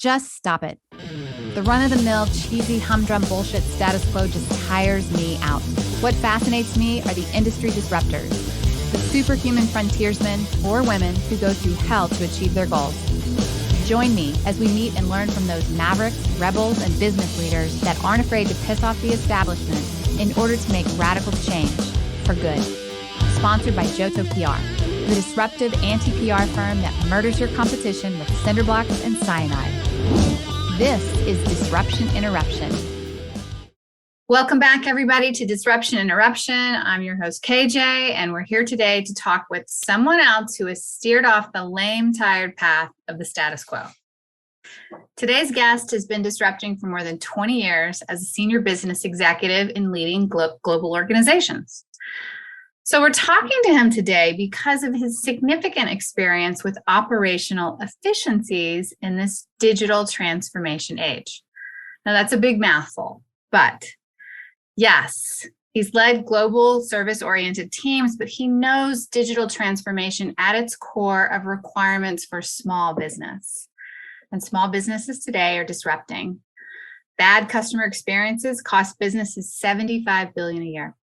Just stop it. The run-of-the-mill, cheesy, humdrum bullshit status quo just tires me out. What fascinates me are the industry disruptors, the superhuman frontiersmen or women who go through hell to achieve their goals. Join me as we meet and learn from those mavericks, rebels, and business leaders that aren't afraid to piss off the establishment in order to make radical change for good. Sponsored by Johto PR, the disruptive anti-PR firm that murders your competition with cinder blocks and cyanide. This is Disruption Interruption. Welcome back, everybody, to Disruption Interruption. I'm your host, KJ, and we're here today to talk with someone else who has steered off the lame, tired path of the status quo. Today's guest has been disrupting for more than 20 years as a senior business executive in leading global organizations. So we're talking to him today because of his significant experience with operational efficiencies in this digital transformation age. Now, that's a big mouthful, but yes, he's led global service-oriented teams, but he knows digital transformation at its core of requirements for small business. And small businesses today are disrupting. Bad customer experiences cost businesses $75 billion a year.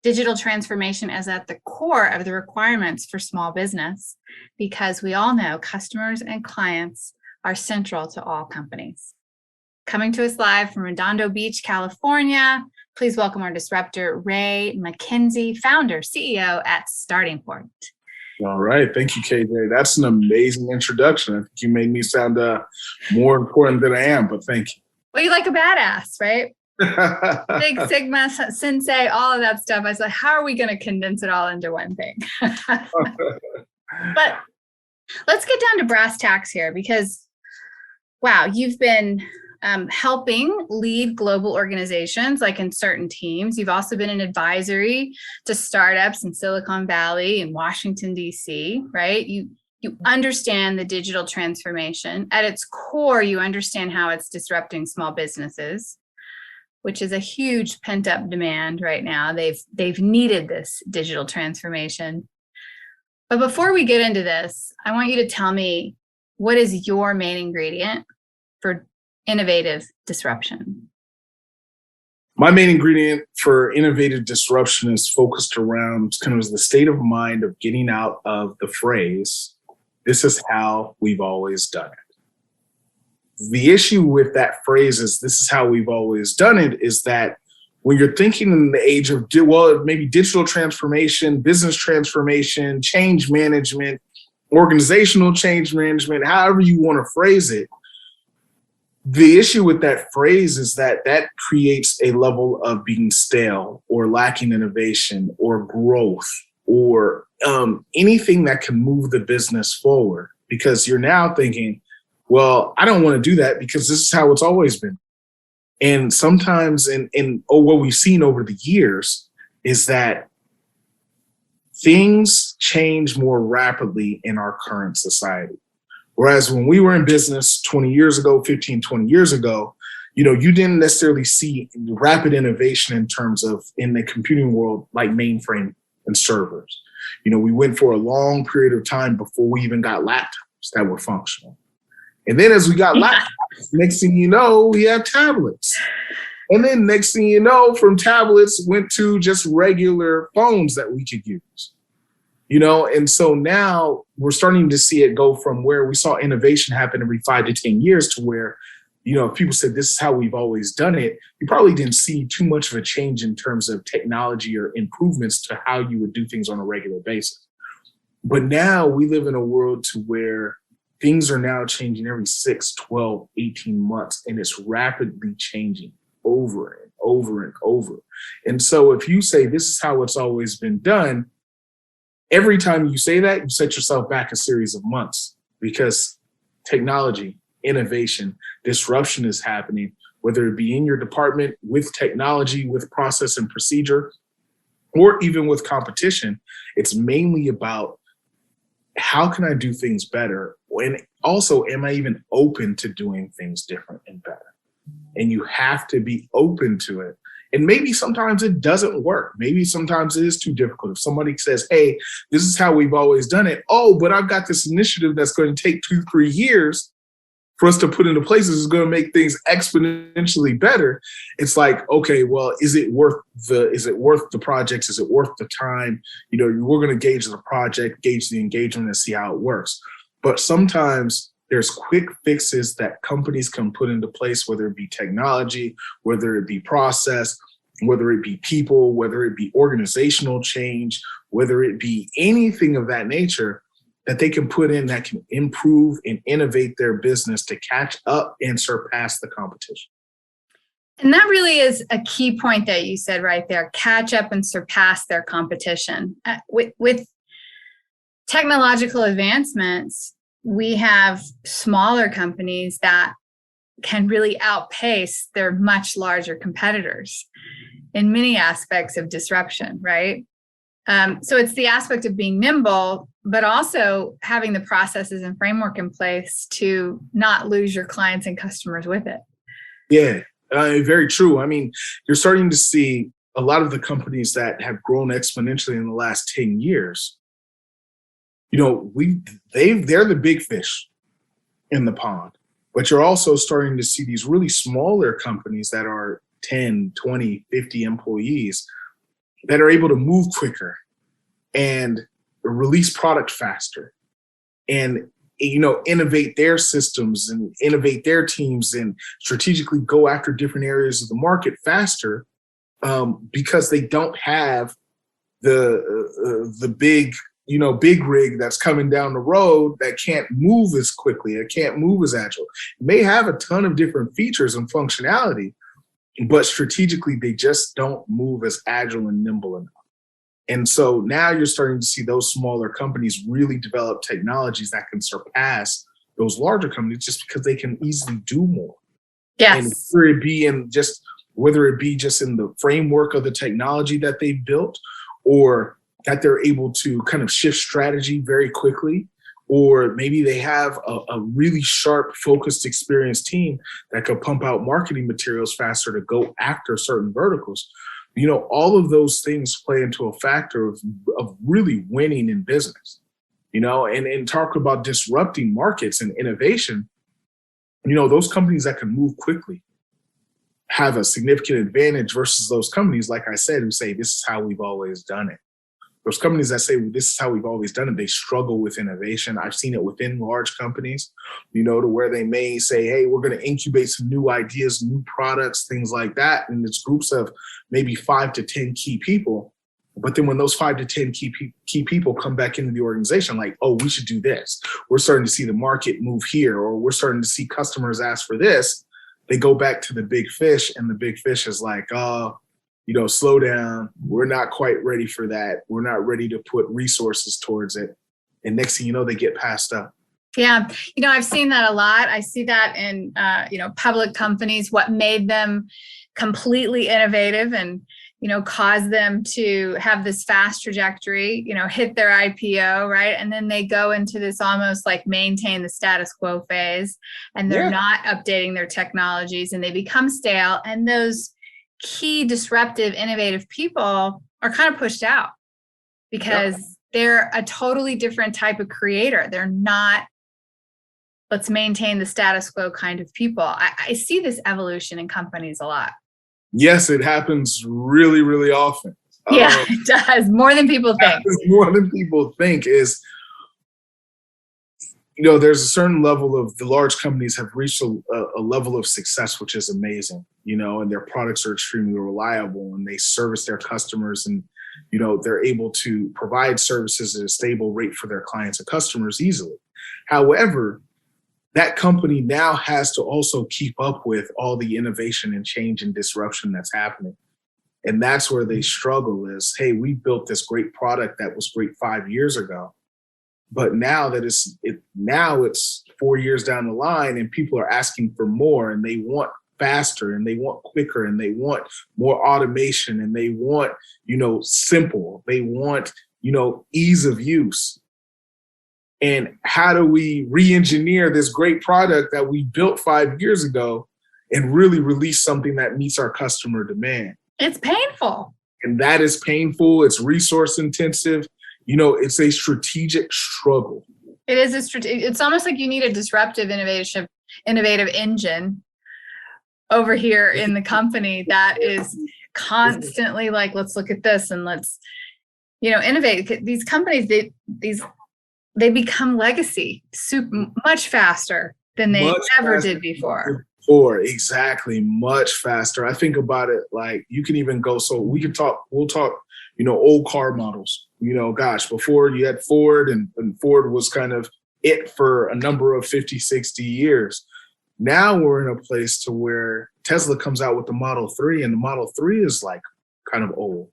Digital transformation is at the core of the requirements for small business because we all know customers and clients are central to all companies. Coming to us live from Redondo Beach, California, please welcome our disruptor, Ray McKenzie, founder, CEO at StartingPoint. All right. Thank you, KJ. That's an amazing introduction. I think you made me sound more important than I am, but thank you. Well, you're like a badass, right? Big Sigma, Sensei, all of that stuff. I was like, how are we going to condense it all into one thing? But let's get down to brass tacks here because, wow, you've been helping lead global organizations like in certain teams. You've also been an advisory to startups in Silicon Valley and Washington, D.C., right? You understand the digital transformation. At its core, you understand how it's disrupting small businesses, which is a huge pent-up demand right now. They've needed this digital transformation. But before we get into this, I want you to tell me, what is your main ingredient for innovative disruption? My main ingredient for innovative disruption is focused around kind of the state of mind of getting out of the phrase, this is how we've always done it. The issue with that phrase is this is how we've always done it is that when you're thinking in the age of, maybe digital transformation, business transformation, change management, organizational change management, however you want to phrase it, the issue with that phrase is that creates a level of being stale or lacking innovation or growth or anything that can move the business forward because you're now thinking, well, I don't want to do that because this is how it's always been. And sometimes what we've seen over the years is that things change more rapidly in our current society. Whereas when we were in business 20 years ago, 15, 20 years ago, you didn't necessarily see rapid innovation in terms of in the computing world, like mainframe and servers. We went for a long period of time before we even got laptops that were functional. And then as we got laptops, next thing you know, we have tablets. And then next thing you know, from tablets went to just regular phones that we could use. And so now we're starting to see it go from where we saw innovation happen every 5 to 10 years to where, if people said this is how we've always done it, you probably didn't see too much of a change in terms of technology or improvements to how you would do things on a regular basis. But now we live in a world to where things are now changing every 6, 12, 18 months, and it's rapidly changing over and over and over. And so if you say this is how it's always been done, every time you say that, you set yourself back a series of months because technology, innovation, disruption is happening, whether it be in your department with technology, with process and procedure, or even with competition. It's mainly about how can I do things better? And also, am I even open to doing things different and better? And you have to be open to it. And maybe sometimes it doesn't work. Maybe sometimes it is too difficult. If somebody says, hey, this is how we've always done it. Oh, but I've got this initiative that's going to take 2-3 years. for us to put into place is going to make things exponentially better. It's like, okay, well, is it worth the projects? Is it worth the time? We're going to gauge the project, gauge the engagement, and see how it works. But sometimes there's quick fixes that companies can put into place, whether it be technology, whether it be process, whether it be people, whether it be organizational change, whether it be anything of that nature, that they can put in that can improve and innovate their business to catch up and surpass the competition. And that really is a key point that you said right there, catch up and surpass their competition. With technological advancements, we have smaller companies that can really outpace their much larger competitors in many aspects of disruption, right? So it's the aspect of being nimble, but also having the processes and framework in place to not lose your clients and customers with it. Yeah, very true. I mean, you're starting to see a lot of the companies that have grown exponentially in the last 10 years. They're the big fish in the pond, but you're also starting to see these really smaller companies that are 10, 20, 50 employees that are able to move quicker and release product faster and innovate their systems and innovate their teams and strategically go after different areas of the market faster, because they don't have the big rig that's coming down the road that can't move as quickly, it can't move as agile. It may have a ton of different features and functionality, but strategically, they just don't move as agile and nimble enough. And so now you're starting to see those smaller companies really develop technologies that can surpass those larger companies just because they can easily do more. Yes. And whether it be just in the framework of the technology that they've built, or that they're able to kind of shift strategy very quickly, or maybe they have a really sharp, focused, experienced team that could pump out marketing materials faster to go after certain verticals. All of those things play into a factor of really winning in business, and talk about disrupting markets and innovation. Those companies that can move quickly have a significant advantage versus those companies, like I said, who say, this is how we've always done it. Those companies that say, this is how we've always done it, they struggle with innovation. I've seen it within large companies, to where they may say, hey, we're going to incubate some new ideas, new products, things like that. And it's groups of maybe 5 to 10 key people. But then when those 5 to 10 key people come back into the organization, like, oh, we should do this. We're starting to see the market move here, or we're starting to see customers ask for this. They go back to the big fish, and the big fish is like, oh, slow down. We're not quite ready for that. We're not ready to put resources towards it. And next thing you know, they get passed up. Yeah. I've seen that a lot. I see that in, public companies, what made them completely innovative and, caused them to have this fast trajectory, hit their IPO, right? And then they go into this almost like maintain the status quo phase, and they're not updating their technologies, and they become stale. And those key disruptive, innovative people are kind of pushed out because they're a totally different type of creator. They're not, let's maintain the status quo kind of people. I see this evolution in companies a lot. Yes, it happens really, really often. Yeah, it does. More than people think. More than people think is, there's a certain level of the large companies have reached a level of success, which is amazing, and their products are extremely reliable, and they service their customers, and, they're able to provide services at a stable rate for their clients and customers easily. However, that company now has to also keep up with all the innovation and change and disruption that's happening. And that's where they struggle is, hey, we built this great product that was great 5 years ago. But now that it's 4 years down the line, and people are asking for more, and they want faster, and they want quicker, and they want more automation, and they want, simple, they want, ease of use. And how do we re-engineer this great product that we built 5 years ago and really release something that meets our customer demand? It's painful. And that is painful. It's resource intensive. It's a strategic struggle. It is it's almost like you need a disruptive innovation innovative engine over here in the company that is constantly like, let's look at this and let's, innovate. These companies, they become legacy much faster than they ever did before. Exactly, much faster. I think about it like you can even go, so we'll talk, old car models. Gosh, before you had Ford and Ford was kind of it for a number of 50, 60 years. Now we're in a place to where Tesla comes out with the Model 3 and the Model 3 is like kind of old.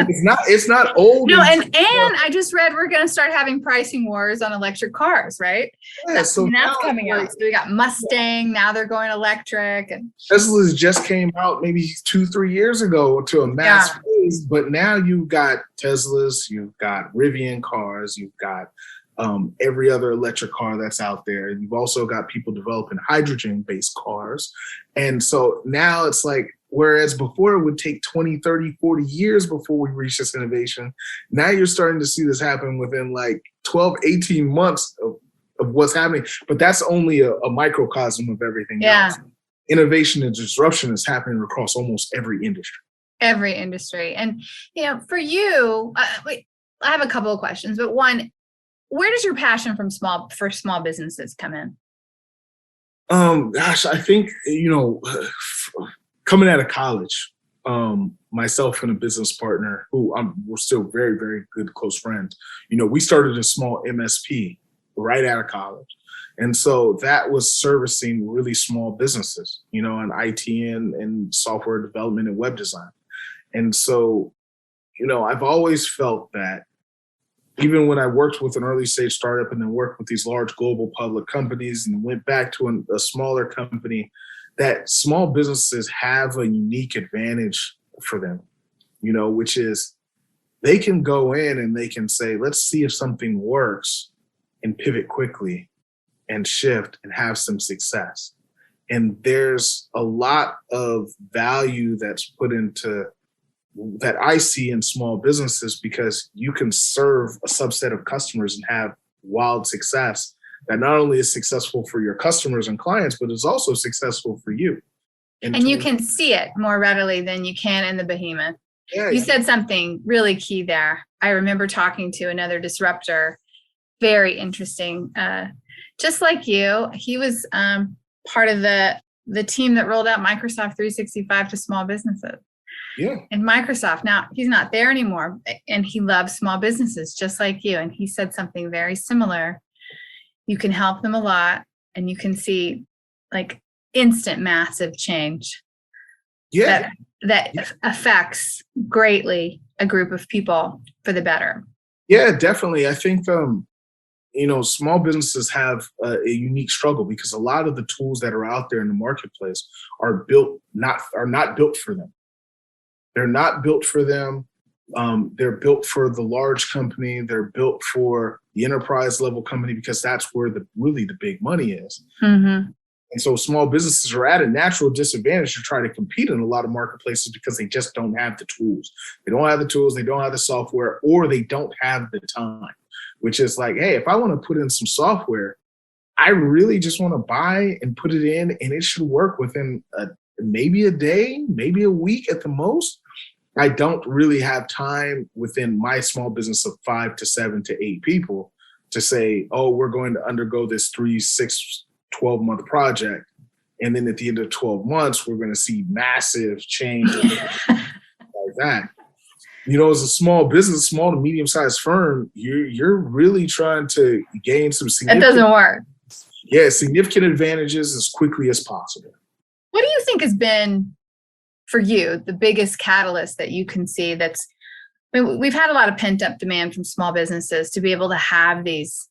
It's not old. No, and I just read we're going to start having pricing wars on electric cars, right? Yeah, so that's coming out. So we got Mustang, now they're going electric. And Tesla's just came out maybe 2-3 years ago to a mass phase, but now you've got Teslas, you've got Rivian cars, you've got every other electric car that's out there. You've also got people developing hydrogen-based cars. And so now it's like, whereas before it would take 20, 30, 40 years before we reach this innovation, now you're starting to see this happen within like 12, 18 months of what's happening. But that's only a microcosm of everything else. Innovation and disruption is happening across almost every industry. Every industry. And, for you, I have a couple of questions, but one, where does your passion for small businesses come in? Gosh, I think, coming out of college, myself and a business partner who we're still very, very good, close friends, we started a small MSP right out of college. And so that was servicing really small businesses, in IT and software development and web design. And so, I've always felt that even when I worked with an early stage startup and then worked with these large global public companies and went back to a smaller company, that small businesses have a unique advantage for them, which is they can go in and they can say, let's see if something works and pivot quickly and shift and have some success. And there's a lot of value that's put into that I see in small businesses because you can serve a subset of customers and have wild success that not only is successful for your customers and clients, but is also successful for you. And you can see it more readily than you can in the behemoth. You said something really key there. I remember talking to another disruptor, very interesting. Just like you, he was part of the team that rolled out Microsoft 365 to small businesses. Yeah. And Microsoft, now he's not there anymore, and he loves small businesses just like you. And he said something very similar. You can help them a lot, and you can see like instant massive change. Yeah. That affects greatly a group of people for the better. Yeah, definitely. I think, small businesses have a unique struggle because a lot of the tools that are out there in the marketplace are not built for them. They're not built for them. They're built for the large company. They're built for the enterprise level company because that's where really the big money is. Mm-hmm. And so small businesses are at a natural disadvantage to try to compete in a lot of marketplaces because they just don't have the tools. They don't have the tools, they don't have the software, or they don't have the time, which is like, hey, if I want to put in some software, I really just want to buy and put it in, and it should work within maybe a day, maybe a week at the most. I don't really have time within my small business of 5 to 7 to 8 people to say, oh, we're going to undergo this 3, 6, 12-month project. And then at the end of 12 months, we're going to see massive change like that. As a small business, small to medium-sized firm, you're really trying to gain some significant— That doesn't work. Yeah, significant advantages as quickly as possible. What do you think has been, for you, the biggest catalyst that you can see we've had a lot of pent up demand from small businesses to be able to have these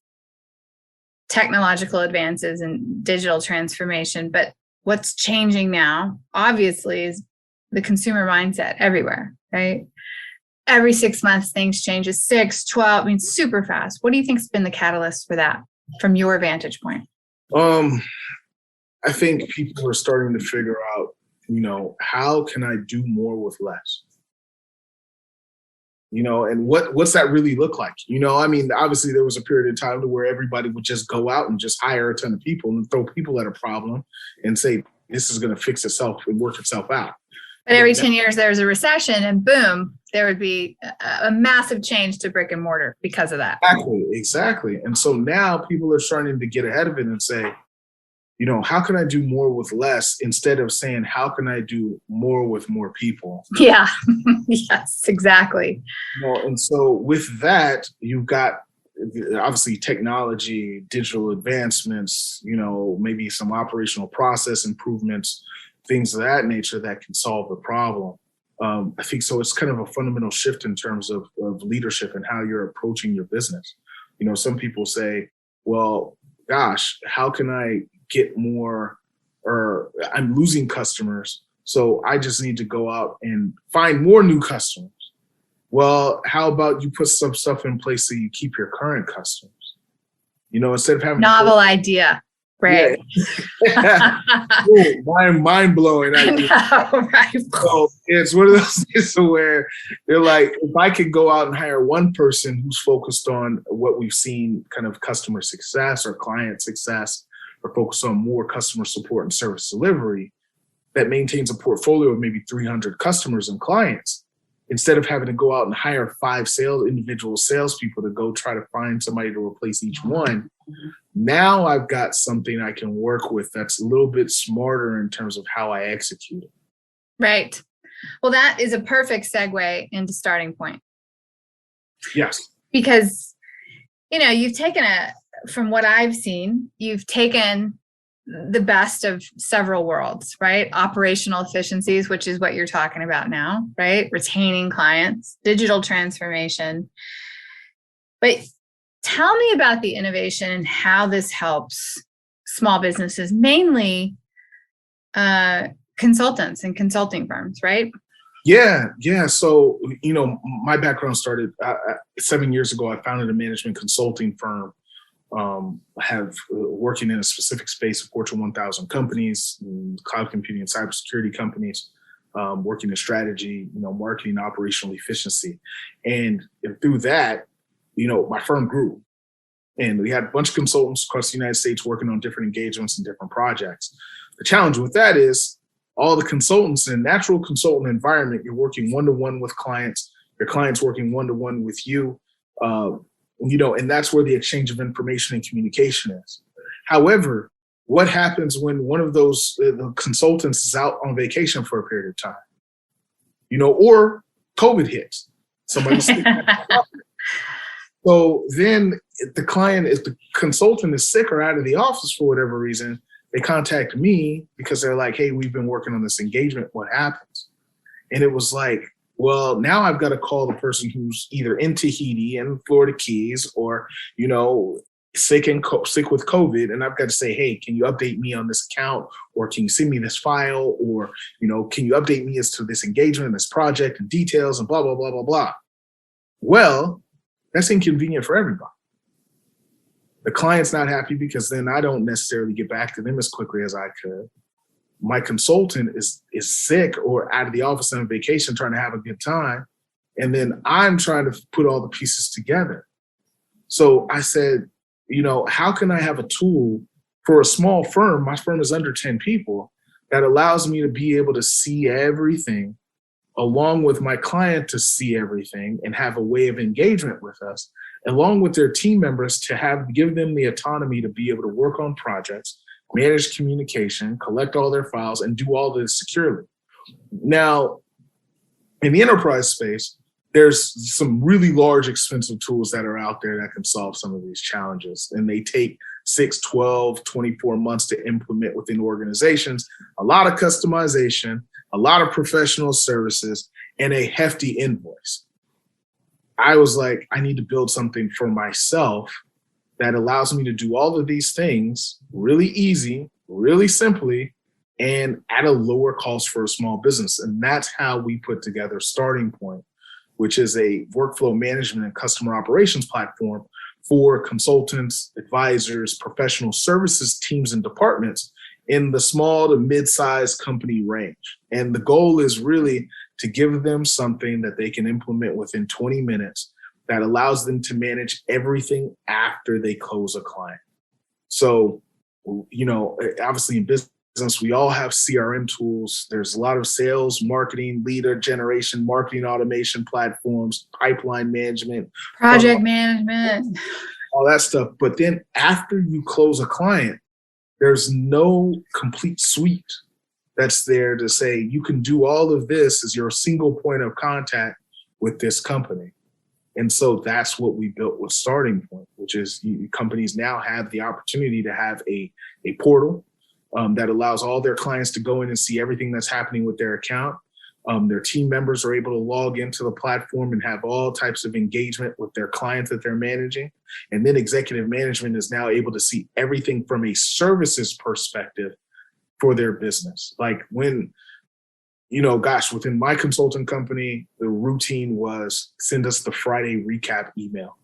technological advances and digital transformation. But what's changing now, obviously, is the consumer mindset everywhere, right? Every 6 months, things change. 6, 12, super fast. What do you think has been the catalyst for that from your vantage point? I think people are starting to figure out, how can I do more with less? And what's that really look like? I mean, obviously there was a period of time where everybody would just go out and just hire a ton of people and throw people at a problem and say, this is going to fix itself and work itself out. But every 10 years there's a recession and boom, there would be a massive change to brick and mortar because of that. Exactly. And so now people are starting to get ahead of it and say, how can I do more with less, instead of saying, how can I do more with more people? Yeah. Yes, exactly. And so with that, you've got obviously technology, digital advancements, maybe some operational process improvements, things of that nature that can solve the problem. I think so. It's kind of a fundamental shift in terms of leadership and how you're approaching your business. Some people say, well, gosh, how can I get more, or I'm losing customers, so I just need to go out and find more new customers. Well, how about you put some stuff in place so you keep your current customers? Instead of having novel idea. Right. Yeah. Mind blowing. I know, right. So it's one of those things where they're like, if I could go out and hire one person who's focused on what we've seen, kind of customer success or client success, or focused on more customer support and service delivery, that maintains a portfolio of maybe 300 customers and clients, instead of having to go out and hire 5 individual salespeople to go try to find somebody to replace each one. Now I've got something I can work with that's a little bit smarter in terms of how I execute it. Right. Well, that is a perfect segue into StartingPoint. Yes. Because, you've taken from what I've seen, you've taken the best of several worlds, right? Operational efficiencies, which is what you're talking about now, right? Retaining clients, digital transformation. But tell me about the innovation and how this helps small businesses, mainly consultants and consulting firms, right? Yeah. So, my background started 7 years ago. I founded a management consulting firm, have working in a specific space of Fortune 1000 companies, cloud computing and cybersecurity companies, working in strategy, marketing, operational efficiency. And through that, my firm grew. And we had a bunch of consultants across the United States working on different engagements and different projects. The challenge with that is all the consultants in a natural consultant environment, you're working one-to-one with clients, your clients working one-to-one with you, and that's where the exchange of information and communication is. However, what happens when one of those the consultants is out on vacation for a period of time, or COVID hits, somebody's sick. So then if the consultant is sick or out of the office for whatever reason, they contact me because they're like, hey, we've been working on this engagement. What happens? And it was like, well, now I've got to call the person who's either in Tahiti and Florida Keys or, sick with COVID. And I've got to say, hey, can you update me on this account? Or can you send me this file? Or, can you update me as to this engagement, this project and details and blah, blah, blah, blah, blah. Well, that's inconvenient for everybody. The client's not happy because then I don't necessarily get back to them as quickly as I could. My consultant is sick or out of the office on vacation trying to have a good time. And then I'm trying to put all the pieces together. So I said, how can I have a tool for a small firm? My firm is under 10 people, that allows me to be able to see everything, along with my client to see everything and have a way of engagement with us, along with their team members to give them the autonomy to be able to work on projects, manage communication, collect all their files, and do all this securely. Now, in the enterprise space, there's some really large, expensive tools that are out there that can solve some of these challenges. And they take 6, 12, 24 months to implement within organizations, a lot of customization, a lot of professional services, and a hefty invoice. I was like, I need to build something for myself that allows me to do all of these things really easy, really simply, and at a lower cost for a small business. And that's how we put together StartingPoint, which is a workflow management and customer operations platform for consultants, advisors, professional services teams and departments in the small to mid-sized company range. And the goal is really to give them something that they can implement within 20 minutes that allows them to manage everything after they close a client. So, obviously in business, we all have CRM tools. There's a lot of sales, marketing, leader generation, marketing automation platforms, pipeline management, project management, all that stuff. But then after you close a client, there's no complete suite that's there to say you can do all of this as your single point of contact with this company. And so that's what we built with StartingPoint, which is companies now have the opportunity to have a portal that allows all their clients to go in and see everything that's happening with their account. Their team members are able to log into the platform and have all types of engagement with their clients that they're managing. And then executive management is now able to see everything from a services perspective for their business. Like when, within my consulting company, the routine was send us the Friday recap email,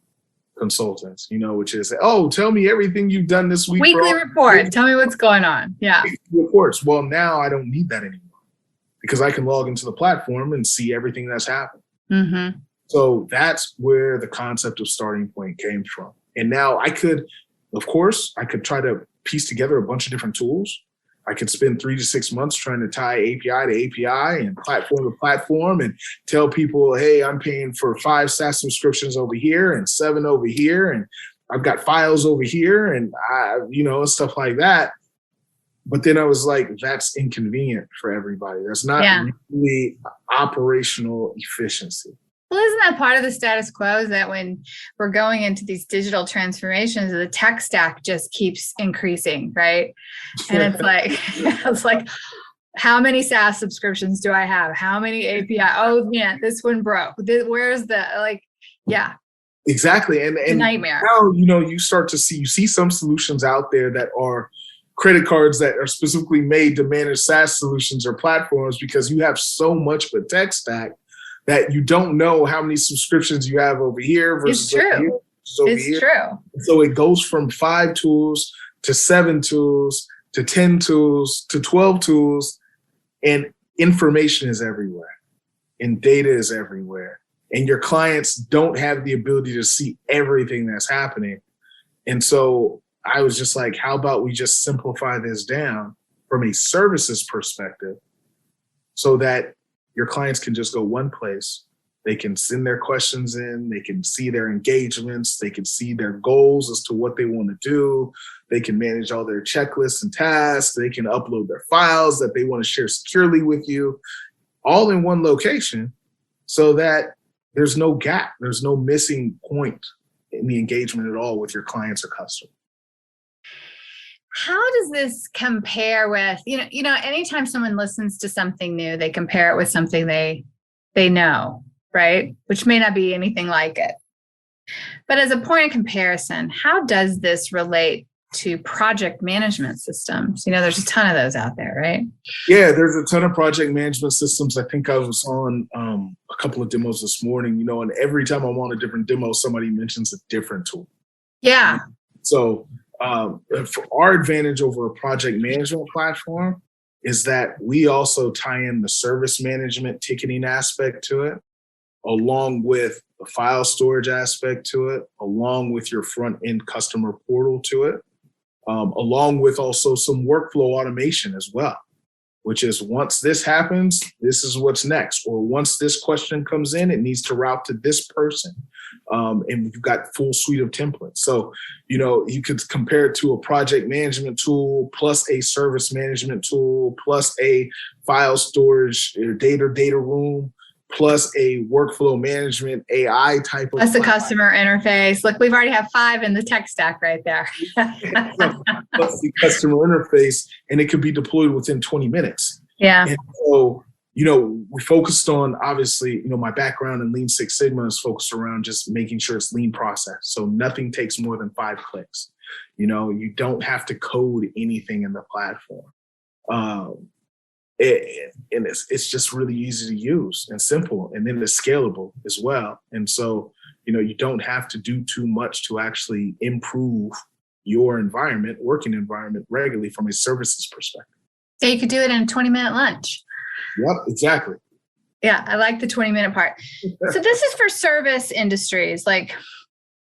consultants, which is, tell me everything you've done this week. Weekly report. Tell me what's going on. Yeah. Reports. Well, now I don't need that anymore because I can log into the platform and see everything that's happened. Mm-hmm. So that's where the concept of StartingPoint came from. And now I could try to piece together a bunch of different tools. I could spend 3 to 6 months trying to tie API to API and platform to platform and tell people, hey, I'm paying for 5 SaaS subscriptions over here and 7 over here. And I've got files over here and stuff like that. But then I was like, that's inconvenient for everybody. That's not really operational efficiency. Well, isn't that part of the status quo is that when we're going into these digital transformations, the tech stack just keeps increasing, right? And it's like, how many SaaS subscriptions do I have? How many API? Oh, yeah, this one broke. Where's the, Exactly. And nightmare. Now, you start to see some solutions out there that are credit cards that are specifically made to manage SaaS solutions or platforms because you have so much of a tech stack that you don't know how many subscriptions you have over here versus over here. It's true. So it goes from 5 tools to 7 tools to 10 tools to 12 tools, and information is everywhere and data is everywhere. And your clients don't have the ability to see everything that's happening. And so I was just like, how about we just simplify this down from a services perspective so that your clients can just go one place. They can send their questions in. They can see their engagements. They can see their goals as to what they want to do. They can manage all their checklists and tasks. They can upload their files that they want to share securely with you, all in one location so that there's no gap. There's no missing point in the engagement at all with your clients or customers. How does this compare with, anytime someone listens to something new, they compare it with something they know, right? Which may not be anything like it. But as a point of comparison, how does this relate to project management systems? There's a ton of those out there, right? Yeah, there's a ton of project management systems. I think I was on a couple of demos this morning, and every time I'm on a different demo, somebody mentions a different tool. Yeah. So for our advantage over a project management platform is that we also tie in the service management ticketing aspect to it, along with the file storage aspect to it, along with your front end customer portal to it, along with also some workflow automation as well, which is once this happens, this is what's next. Or once this question comes in, it needs to route to this person. And we've got full suite of templates. So, you could compare it to a project management tool plus a service management tool plus a file storage data room plus a workflow management AI type of plus a customer interface. Look, we've already have 5 in the tech stack right there. Plus the customer interface, and it could be deployed within 20 minutes. Yeah. And so, we focused on, obviously, my background in Lean Six Sigma is focused around just making sure it's lean process. So nothing takes more than 5 clicks. You don't have to code anything in the platform. And it's just really easy to use and simple, and then it's scalable as well. And so, you don't have to do too much to actually improve, your environment, working environment regularly from a services perspective. Yeah, you could do it in a 20-minute lunch. Yep, exactly. Yeah, I like the 20-minute part. So this is for service industries, like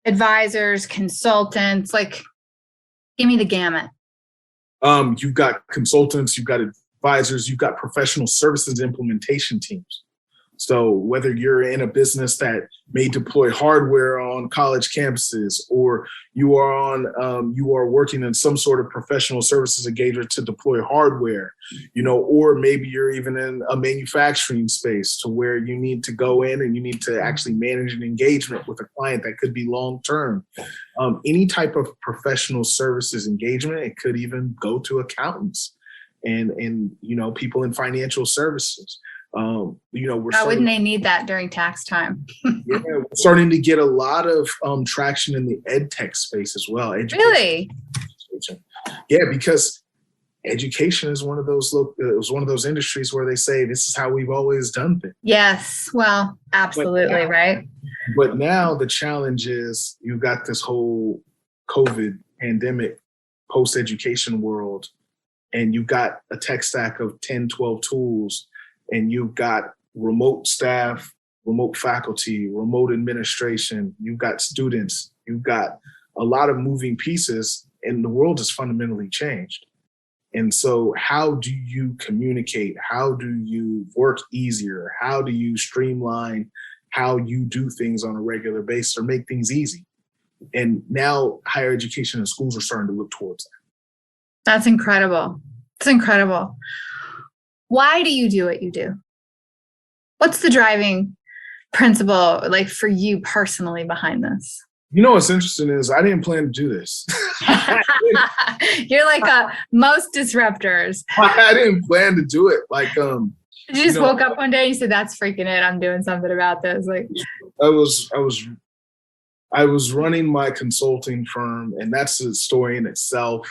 advisors, consultants, like give me the gamut. You've got consultants, you've got advisors, you've got professional services implementation teams. So whether you're in a business that may deploy hardware on college campuses, or you are working in some sort of professional services engagement to deploy hardware, or maybe you're even in a manufacturing space to where you need to go in and you need to actually manage an engagement with a client that could be long-term. Any type of professional services engagement, it could even go to accountants and people in financial services. Wouldn't they need that during tax time? Yeah, we're starting to get a lot of traction in the ed tech space as well. Really? Yeah, because education is one of those industries where they say this is how we've always done things. Yes, well, absolutely, right. But now the challenge is you've got this whole COVID pandemic post-education world, and you've got a tech stack of 10, 12 tools, and you've got remote staff, remote faculty, remote administration, you've got students, you've got a lot of moving pieces, and the world has fundamentally changed. And so how do you communicate? How do you work easier? How do you streamline how you do things on a regular basis or make things easy? And now higher education and schools are starting to look towards that. That's incredible. It's incredible. Why do you do what you do? What's the driving principle, like for you personally, behind this? What's interesting is I didn't plan to do this. You're like most disruptors. I didn't plan to do it. Like, you just woke up one day and you said, "That's freaking it. I'm doing something about this." Like, I was running my consulting firm, and that's a story in itself.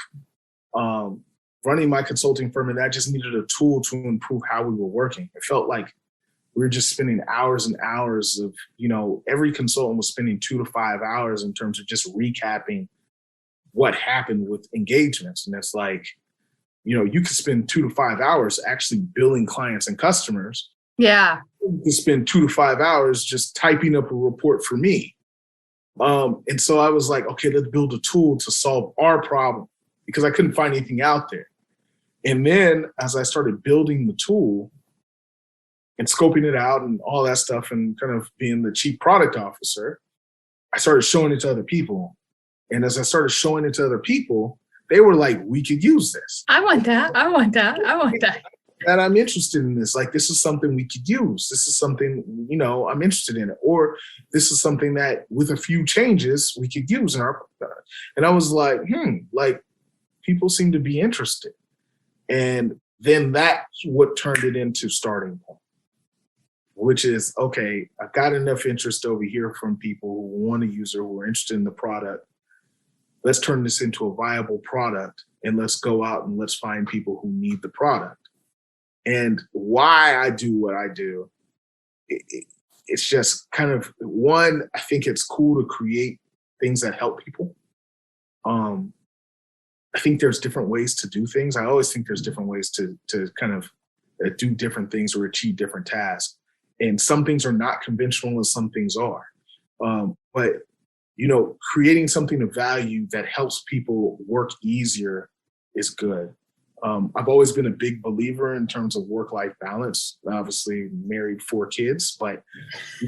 Running my consulting firm, and I just needed a tool to improve how we were working. It felt like we were just spending hours and hours of, every consultant was spending 2 to 5 hours in terms of just recapping what happened with engagements. And it's like, you could spend 2 to 5 hours actually billing clients and customers. Yeah. You could spend 2 to 5 hours just typing up a report for me. And so I was like, okay, let's build a tool to solve our problem, because I couldn't find anything out there. And then as I started building the tool and scoping it out and all that stuff and kind of being the chief product officer, I started showing it to other people. And as I started showing it to other people, they were like, we could use this. I want that. I want that. I want that. And I'm interested in this. Like, this is something we could use. This is something, I'm interested in it. Or this is something that with a few changes we could use in our product. And I was like, people seem to be interested. And then that's what turned it into StartingPoint, which is, okay, I've got enough interest over here from people who want to use it, who are interested in the product. Let's turn this into a viable product, and let's go out and let's find people who need the product. And why I do what I do, it's just kind of, one, I think it's cool to create things that help people. I think there's different ways to do things. I always think there's different ways to kind of do different things or achieve different tasks. And some things are not conventional and some things are. But, creating something of value that helps people work easier is good. I've always been a big believer in terms of work-life balance. Obviously, married 4 kids, but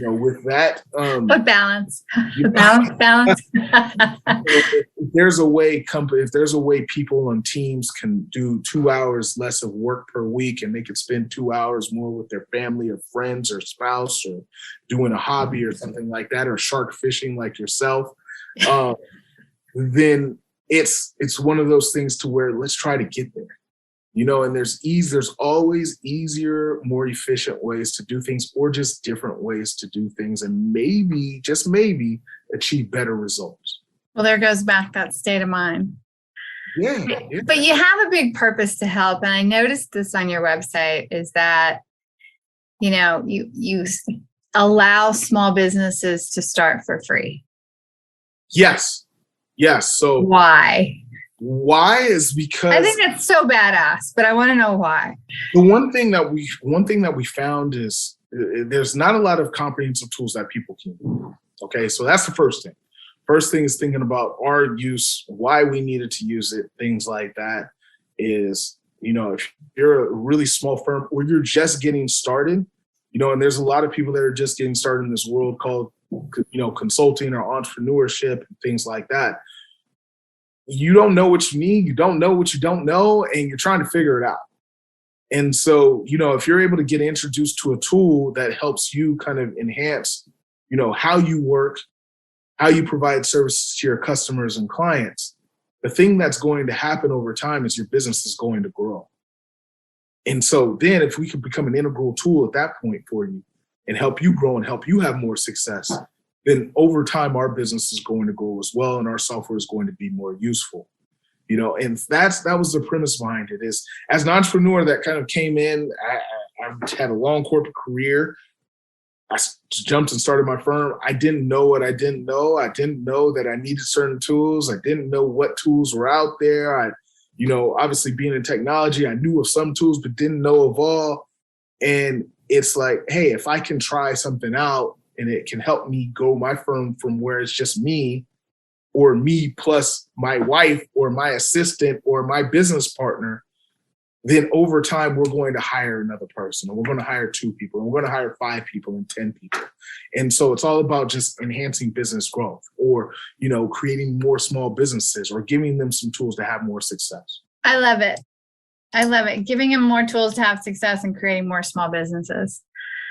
with that, what balance? Balance. If there's a way people on teams can do 2 hours less of work per week, and they can spend 2 hours more with their family or friends or spouse, or doing a hobby or something like that, or shark fishing like yourself, then it's one of those things to where let's try to get there. And there's always easier, more efficient ways to do things, or just different ways to do things, and maybe, just maybe, achieve better results. Well, there goes back that state of mind. Yeah. But you have a big purpose to help. And I noticed this on your website is that, you allow small businesses to start for free. Yes. Yes. So Why is because I think that's so badass, but I want to know why. the one thing that we found is there's not a lot of comprehensive tools that people can use. Okay, so that's the first thing. First thing is thinking about our use, why we needed to use it, things like that. Is, if you're a really small firm or you're just getting started, and there's a lot of people that are just getting started in this world called, consulting or entrepreneurship and things like that. You don't know what you need, you don't know what you don't know, and you're trying to figure it out. And so, if you're able to get introduced to a tool that helps you kind of enhance, how you work, how you provide services to your customers and clients, the thing that's going to happen over time is your business is going to grow. And so then if we could become an integral tool at that point for you and help you grow and help you have more success, then over time, our business is going to grow as well, and our software is going to be more useful. And that was the premise behind it. Is as an entrepreneur that kind of came in, I had a long corporate career. I jumped and started my firm. I didn't know what I didn't know. I didn't know that I needed certain tools. I didn't know what tools were out there. Obviously being in technology, I knew of some tools, but didn't know of all. And it's like, hey, if I can try something out and it can help me grow my firm from where it's just me or me plus my wife or my assistant or my business partner, then over time, we're going to hire another person, and we're going to hire 2 people, and we're going to hire 5 people and 10 people. And so it's all about just enhancing business growth or, creating more small businesses or giving them some tools to have more success. I love it. I love it. Giving them more tools to have success and creating more small businesses.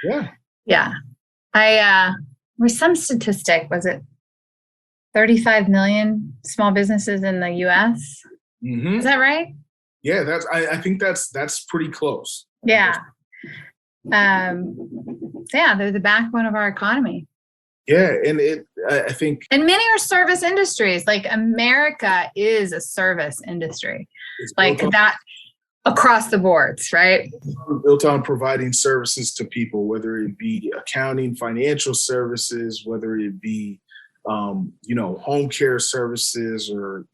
Yeah. Yeah. Was some statistic, was it 35 million small businesses in the US? Mm-hmm. Is that right? Yeah, I think that's pretty close. Yeah. They're the backbone of our economy. Yeah, and I think, and many are service industries. Like America is a service industry, like that across the boards, right? Built on providing services to people, whether it be accounting, financial services, whether it be, home care services or,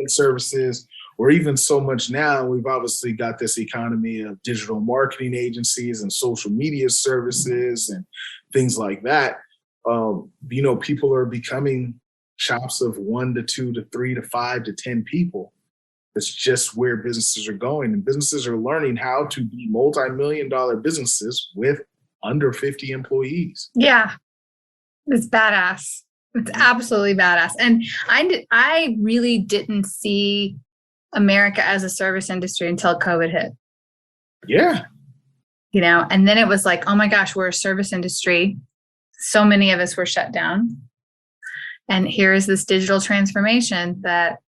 services, or even so much now, we've obviously got this economy of digital marketing agencies and social media services and things like that. People are becoming shops of 1 to 2 to 3 to 5 to 10 people. It's just where businesses are going, and businesses are learning how to be multi-million-dollar businesses with under 50 employees. Yeah, it's badass. It's absolutely badass. And I really didn't see America as a service industry until COVID hit. Yeah. And then it was like, oh my gosh, we're a service industry. So many of us were shut down. And here is this digital transformation that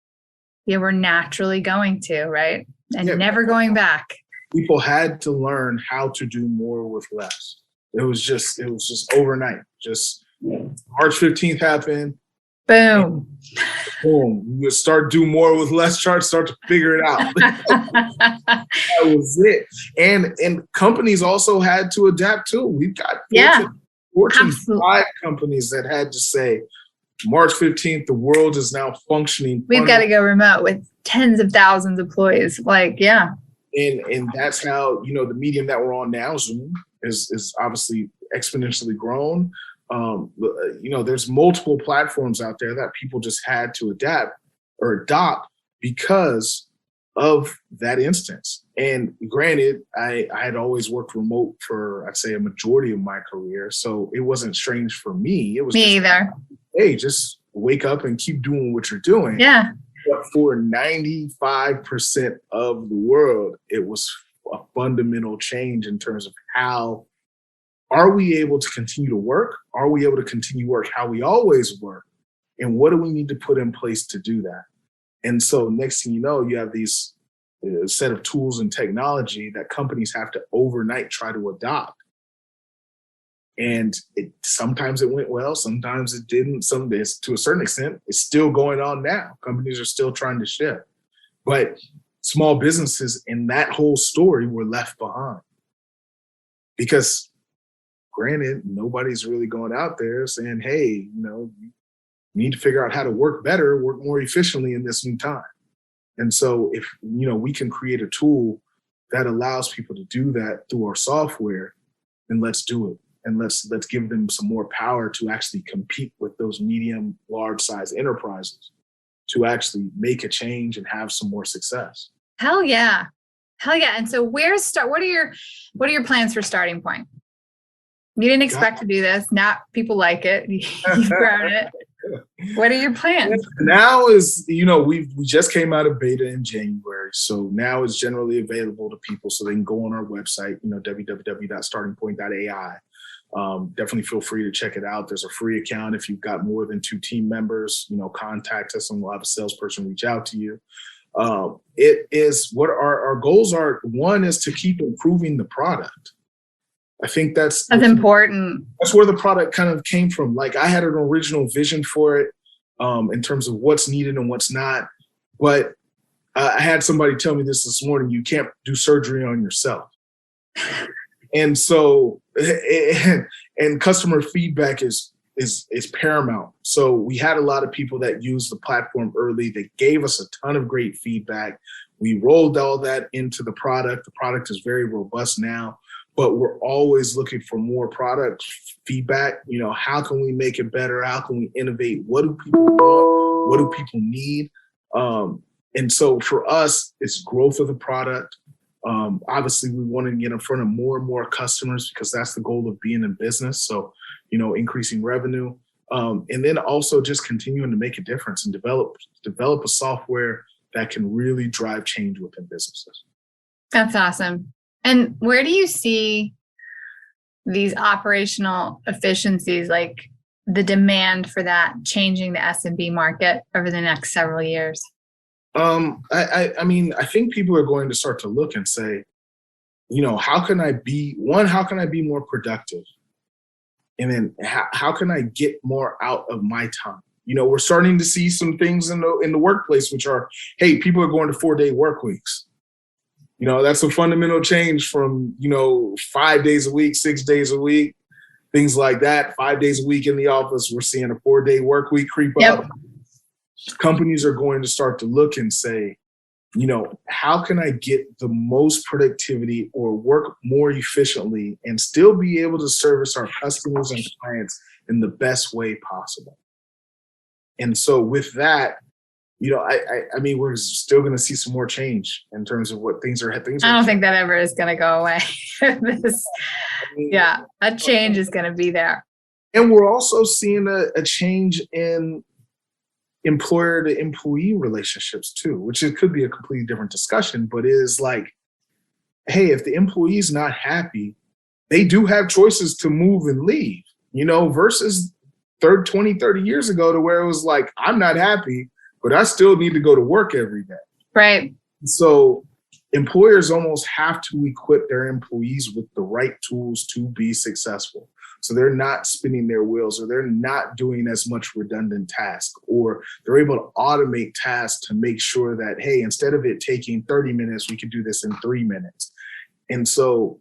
we're naturally going to, right? And never going back. People had to learn how to do more with less. It was just overnight. Just March 15th happened. Boom. Boom. You start do more with less, start to figure it out. That was it. And companies also had to adapt too. We've got Fortune 5 companies that had to say, March 15th, the world is now functioning. We've got to go remote with tens of thousands of employees. And that's how, the medium that we're on now, Zoom, is obviously exponentially grown. There's multiple platforms out there that people just had to adapt or adopt because of that instance. And granted, I had always worked remote for, I'd say, a majority of my career. So it wasn't strange for me. It was me either. Hey, just wake up and keep doing what you're doing. Yeah. But for 95% of the world, it was a fundamental change in terms of how are we able to continue to work? Are we able to continue work how we always work? And what do we need to put in place to do that? And so next thing you know, you have these set of tools and technology that companies have to overnight try to adopt. And sometimes it went well, sometimes it didn't. To a certain extent, it's still going on now. Companies are still trying to shift. But small businesses in that whole story were left behind. Because granted, nobody's really going out there saying, hey, We need to figure out how to work better, work more efficiently in this new time. And so if, we can create a tool that allows people to do that through our software, then let's do it. And let's give them some more power to actually compete with those medium, large size enterprises to actually make a change and have some more success. Hell yeah. And so what are your plans for Starting Point? You didn't expect to do this. Now people like it. You've grown it. What are your plans? Now is, we just came out of beta in January. So now it's generally available to people so they can go on our website, www.startingpoint.ai. Definitely feel free to check it out. There's a free account. If you've got more than 2 team members, contact us and we'll have a salesperson reach out to you. It is what our goals are. One is to keep improving the product. I think that's important. That's where the product kind of came from. Like I had an original vision for it in terms of what's needed and what's not. But I had somebody tell me this morning, you can't do surgery on yourself. And so, and customer feedback is paramount. So we had a lot of people that used the platform early. They gave us a ton of great feedback. We rolled all that into the product. The product is very robust now, but we're always looking for more product feedback. How can we make it better? How can we innovate? What do people want? What do people need? And so for us, it's growth of the product. Obviously, we want to get in front of more and more customers because that's the goal of being in business. So, increasing revenue, and then also just continuing to make a difference and develop a software that can really drive change within businesses. That's awesome. And where do you see these operational efficiencies, like the demand for that, changing the SMB market over the next several years? I think people are going to start to look and say, how can I be more productive? And then how can I get more out of my time? We're starting to see some things in the workplace, which are, hey, people are going to 4-day work weeks. That's a fundamental change from, 5 days a week, 6 days a week, things like that. 5 days a week in the office. We're seeing a 4-day work week creep up. Companies are going to start to look and say, how can I get the most productivity or work more efficiently and still be able to service our customers and clients in the best way possible? And so with that, we're still going to see some more change in terms of what things are. I don't think that ever is going to go away. A change is going to be there. And we're also seeing a change in employer to employee relationships too, which it could be a completely different discussion, but it is like, hey, if the employee's not happy, they do have choices to move and leave, versus 20, 30 years ago to where it was like, I'm not happy, but I still need to go to work every day. Right. So employers almost have to equip their employees with the right tools to be successful. So they're not spinning their wheels, or they're not doing as much redundant tasks, or they're able to automate tasks to make sure that, hey, instead of it taking 30 minutes, we can do this in 3 minutes. And so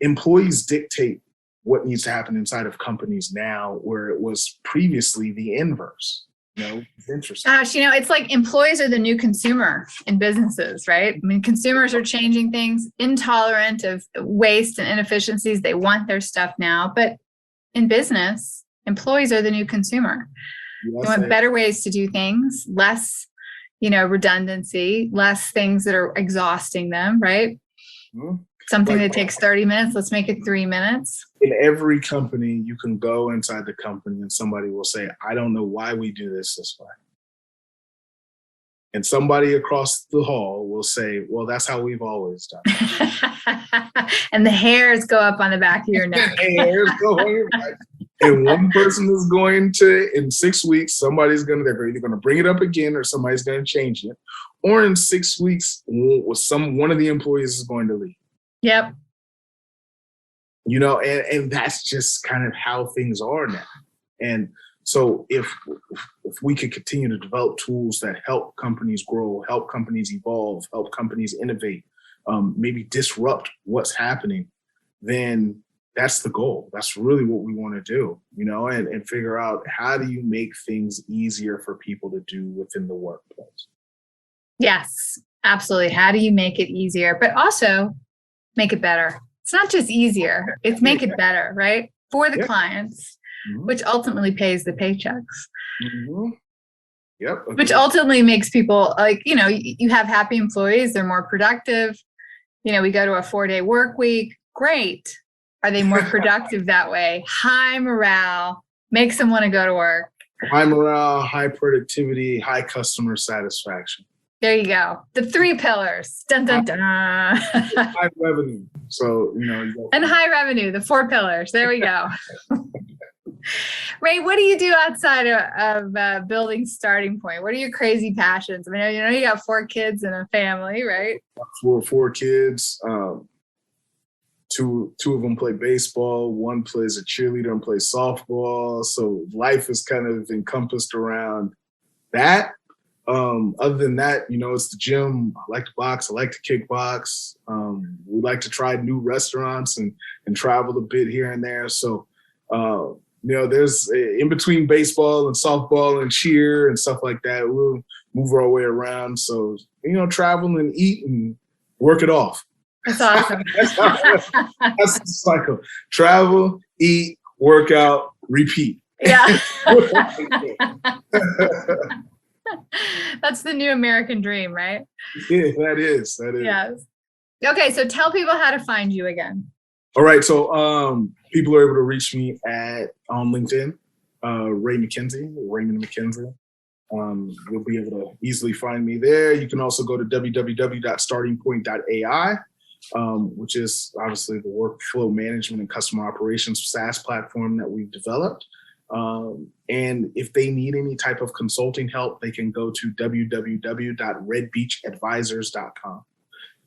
employees dictate what needs to happen inside of companies now, where it was previously the inverse. It's interesting. Gosh, it's like employees are the new consumer in businesses, right? I mean, consumers are changing things, intolerant of waste and inefficiencies. They want their stuff now, but in business, employees are the new consumer. They want better ways to do things, less, redundancy, less things that are exhausting them, right? Mm-hmm. Something that takes 30 minutes, let's make it 3 minutes. In every company, you can go inside the company and somebody will say, I don't know why we do this way. And somebody across the hall will say, well, that's how we've always done it. And the hairs go up on the back of your neck. Hairs go on your back. And one person is going to, in 6 weeks, they're either going to bring it up again, or somebody's going to change it. Or in 6 weeks, one of the employees is going to leave. Yep. And that's just kind of how things are now. And so if we could continue to develop tools that help companies grow, help companies evolve, help companies innovate, maybe disrupt what's happening, then that's the goal. That's really what we want to do, and figure out how do you make things easier for people to do within the workplace. Yes, absolutely. How do you make it easier, but also make it better? It's not just easier, it's make it better, right? For the clients, which ultimately pays the paychecks. Mm-hmm. Yep. Okay. Which ultimately makes people you have happy employees, they're more productive. We go to a 4-day work week. Great. Are they more productive that way? High morale makes them want to go to work. High morale, high productivity, high customer satisfaction. There you go. The 3 pillars. Dun, dun, dun. High revenue. So, and high revenue, the 4 pillars. There we go. Ray, what do you do outside of building Starting Point? What are your crazy passions? I mean, you got 4 kids and a family, right? 4 kids. Two of them play baseball. One plays a cheerleader and plays softball. So life is kind of encompassed around that. Other than that, it's the gym. I like to box. I like to kickbox. We like to try new restaurants and travel a bit here and there. So, there's in between baseball and softball and cheer and stuff like that. We'll move our way around. So, travel and eat and work it off. That's awesome. That's the cycle. Travel, eat, work out, repeat. Yeah. That's the new American dream, right? Yeah, that is. Yes. Okay, so tell people how to find you again. All right, so people are able to reach me on LinkedIn, Raymond McKenzie. You'll be able to easily find me there. You can also go to www.startingpoint.ai, which is obviously the workflow management and customer operations SaaS platform that we've developed. And if they need any type of consulting help, they can go to www.redbeachadvisors.com.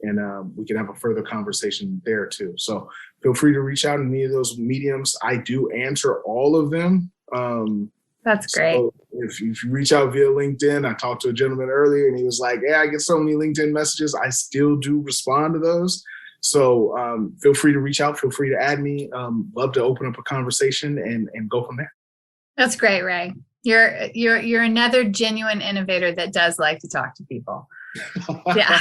And we can have a further conversation there too. So feel free to reach out in any of those mediums. I do answer all of them. That's great. So if you reach out via LinkedIn, I talked to a gentleman earlier and he was like, I get so many LinkedIn messages. I still do respond to those. So feel free to reach out. Feel free to add me. Love to open up a conversation and go from there. That's great, Ray. You're another genuine innovator that does like to talk to people. Yeah.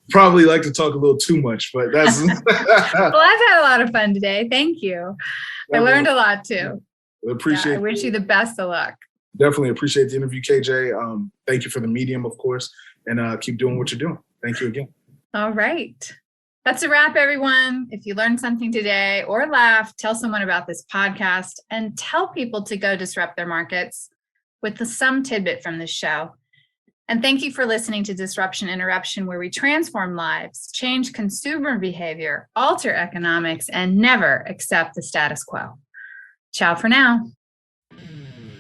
Probably like to talk a little too much, but that's well, I've had a lot of fun today. Thank you. I learned a lot too. Appreciate I wish you the best of luck. Definitely appreciate the interview, KJ. Thank you for the medium, of course, and keep doing what you're doing. Thank you again. All right. That's a wrap, everyone. If you learned something today or laughed, tell someone about this podcast and tell people to go disrupt their markets with some tidbit from this show. And thank you for listening to Disruption Interruption, where we transform lives, change consumer behavior, alter economics, and never accept the status quo. Ciao for now.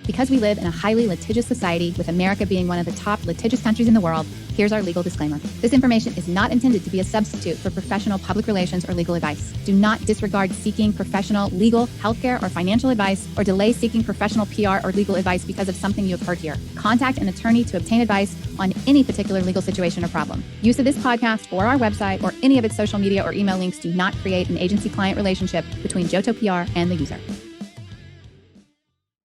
Because we live in a highly litigious society, with America being one of the top litigious countries in the world, here's our legal disclaimer. This information is not intended to be a substitute for professional public relations or legal advice. Do not disregard seeking professional, legal, healthcare, or financial advice, or delay seeking professional PR or legal advice because of something you have heard here. Contact an attorney to obtain advice on any particular legal situation or problem. Use of this podcast or our website or any of its social media or email links do not create an agency-client relationship between Johto PR and the user.